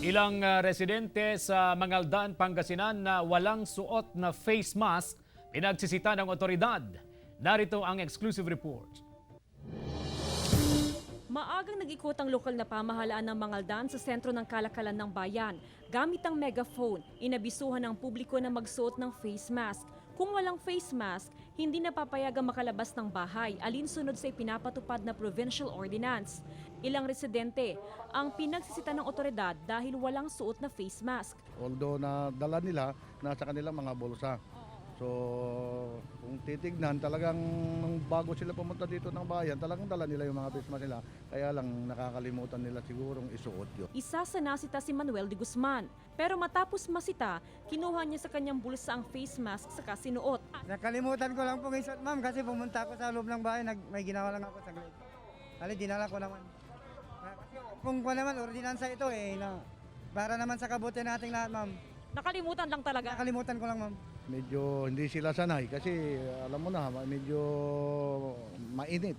Ilang residente sa Mangaldan, Pangasinan na walang suot na face mask pinagsisita ng otoridad. Narito ang exclusive report. Maagang nag-ikot ang lokal na pamahalaan ng Mangaldan sa sentro ng kalakalan ng bayan. Gamit ang megaphone, inabisuhan ng publiko na magsuot ng face mask. Kung walang face mask, hindi na papayagang makalabas ng bahay alinsunod sa ipinapatupad na provincial ordinance. Ilang residente ang pinagsisita ng otoridad dahil walang suot na face mask. Although nadala nila, nasa kanilang mga bulsa. So kung titignan, talagang bago sila pumunta dito ng bayan, talagang dala nila yung mga face mask nila. Kaya lang nakakalimutan nila sigurong isuot yun. Isa sa nasita si Manuel de Guzman. Pero matapos masita, kinuha niya sa kanyang bulsa ang face mask saka sinuot. Nakalimutan ko lang pong isuot, ma'am, kasi pumunta ako sa loob ng bahay, may ginawa lang ako saglit. Ali, dinala ko naman. Kung ko naman, ordinansa ito para naman sa kabutihan nating lahat, ma'am. Nakalimutan lang talaga. Nakalimutan ko lang, ma'am. Medyo hindi sila sanay kasi alam mo na, medyo mainit.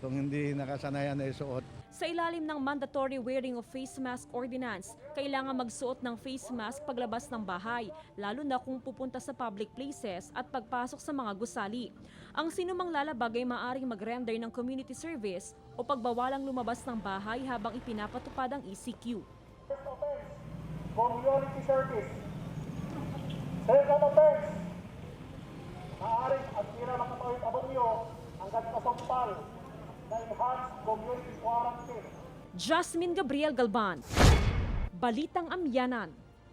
Kung hindi nakasanayan na isuot. Sa ilalim ng mandatory wearing of face mask ordinance, kailangan magsuot ng face mask paglabas ng bahay, lalo na kung pupunta sa public places at pagpasok sa mga gusali. Ang sinumang lalabag ay maaaring mag-render ng community service o pagbawalang lumabas ng bahay habang ipinapatupad ang ECQ. First offense, community service. Second offense, maaaring at tira makatawid abonyo hanggang kasampal na enhanced community quarantine. Jasmine Gabriel Galban, Balitang Amyanan.